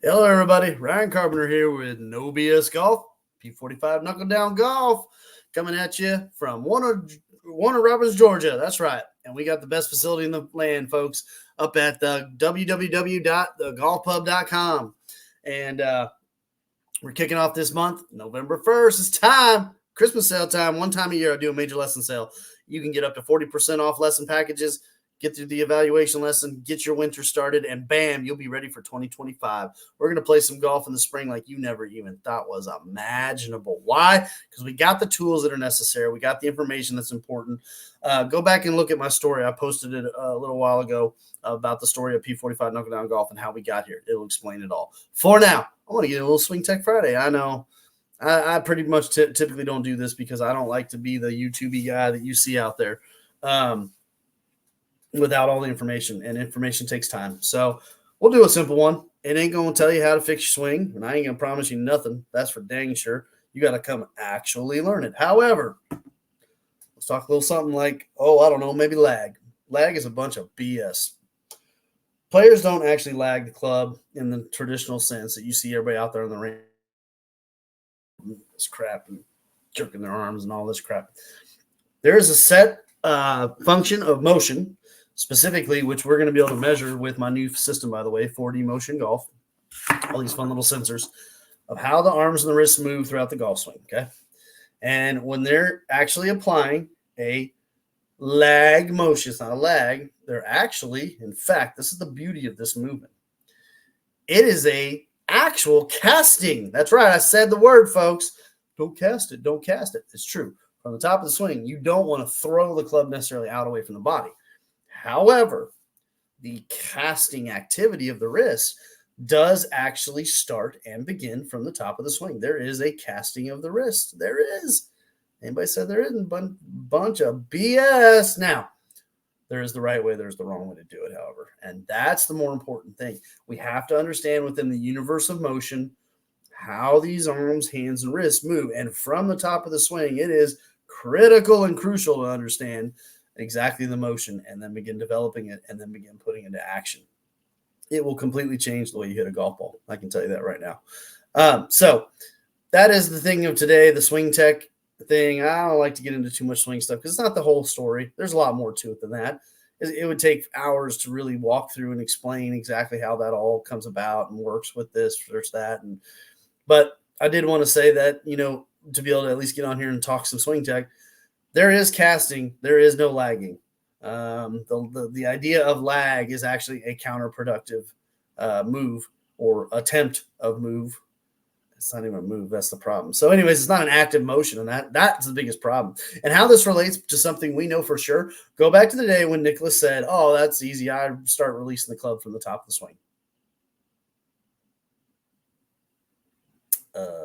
Hello, everybody. Ryan Carpenter here with No BS Golf, P45 Knuckle Down Golf, coming at you from Warner Robins, Georgia. That's right. And we got the best facility in the land, folks, up at the www.thegolfpub.com. And we're kicking off this month, November 1st. It's time, Christmas sale time. One time a year, I do a major lesson sale. You can get up to 40% off lesson packages. Get through the evaluation lesson, get your winter started, and bam, you'll be ready for 2025. We're going to play some golf in the spring like you never even thought was imaginable. Why? Because we got the tools that are necessary. We got the information that's important. Go back and look at my story. I posted it a little while ago about the story of P45 Knuckle Down Golf and how we got here. It'll explain it all. For now, I want to get a little Swing Tech Friday. I know I pretty much typically don't do this because I don't like to be the YouTube guy that you see out there. Without all the information, and information takes time. So we'll do a simple one. It ain't going to tell you how to fix your swing, and I ain't going to promise you nothing. That's for dang sure. You got to come actually learn it. However, let's talk a little something like, I don't know, maybe lag. Lag is a bunch of BS. Players don't actually lag the club in the traditional sense that you see everybody out there on the range. This crap and jerking their arms and all this crap. There is a set function of motion, specifically, which we're going to be able to measure with my new system, by the way, 4D Motion Golf, all these fun little sensors of how the arms and the wrists move throughout the golf swing, okay? And when they're actually applying a lag motion, it's not a lag, they're actually, in fact, this is the beauty of this movement. It is a actual casting. That's right, I said the word, folks. Don't cast it, don't cast it. It's true. From the top of the swing, you don't want to throw the club necessarily out away from the body. However, the casting activity of the wrist does actually start and begin from the top of the swing. There is a casting of the wrist. There is. Anybody said there isn't? Bunch of BS. Now, there is the right way. There's the wrong way to do it, however. And that's the more important thing. We have to understand within the universe of motion how these arms, hands, and wrists move. And from the top of the swing, it is critical and crucial to understand exactly the motion and then begin developing it and then begin putting it into action. It will completely change the way you hit a golf ball. I can tell you that right now. So that is the thing of today, the Swing Tech thing. I don't like to get into too much swing stuff because it's not the whole story. There's a lot more to it than that. It would take hours to really walk through and explain exactly how that all comes about and works with this versus that. But I did want to say that, to be able to at least get on here and talk some Swing Tech, there is casting. There is no lagging. The idea of lag is actually a counterproductive move or attempt of move. It's not even a move. That's the problem. So anyways, it's not an active motion, and that's the biggest problem. And how this relates to something we know for sure, go back to the day when Nicklaus said, that's easy. I start releasing the club from the top of the swing.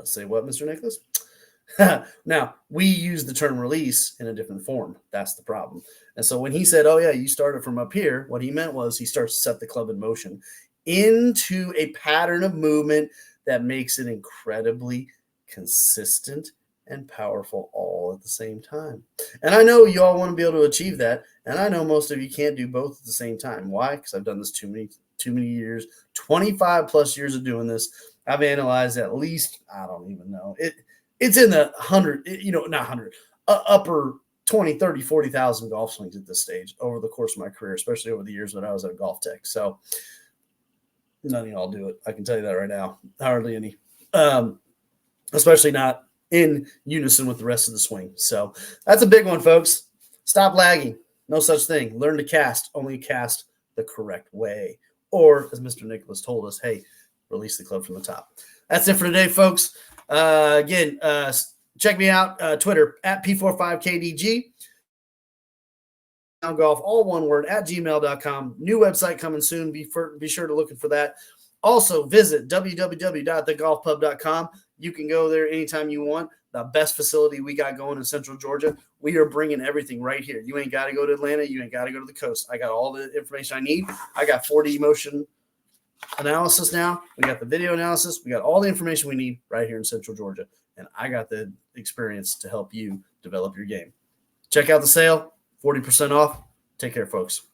Say what, Mr. Nicklaus? Now, we use the term release in a different form. That's the problem. And so when he said, you started from up here, what he meant was he starts to set the club in motion into a pattern of movement that makes it incredibly consistent and powerful all at the same time. And I know you all want to be able to achieve that. And I know most of you can't do both at the same time. Why? Because I've done this too many years, 25 plus years of doing this. I've analyzed at least, I don't even know. It's in the 100, not 100, upper 20, 30, 40,000 golf swings at this stage over the course of my career, especially over the years when I was at Golf Tech. So none of y'all do it. I can tell you that right now. Hardly any, especially not in unison with the rest of the swing. So that's a big one, folks. Stop lagging. No such thing. Learn to cast. Only cast the correct way. Or, as Mr. Nicklaus told us, hey, release the club from the top. That's it for today, folks. Again, check me out, Twitter, at P45KDG. Golf, all one word, at gmail.com. New website coming soon. Be sure to look for that. Also, visit www.thegolfpub.com. You can go there anytime you want. The best facility we got going in Central Georgia. We are bringing everything right here. You ain't got to go to Atlanta. You ain't got to go to the coast. I got all the information I need. I got 4D motion analysis now. We got the video analysis. We got all the information we need right here in Central Georgia. And I got the experience to help you develop your game. Check out the sale, 40% off. Take care, folks.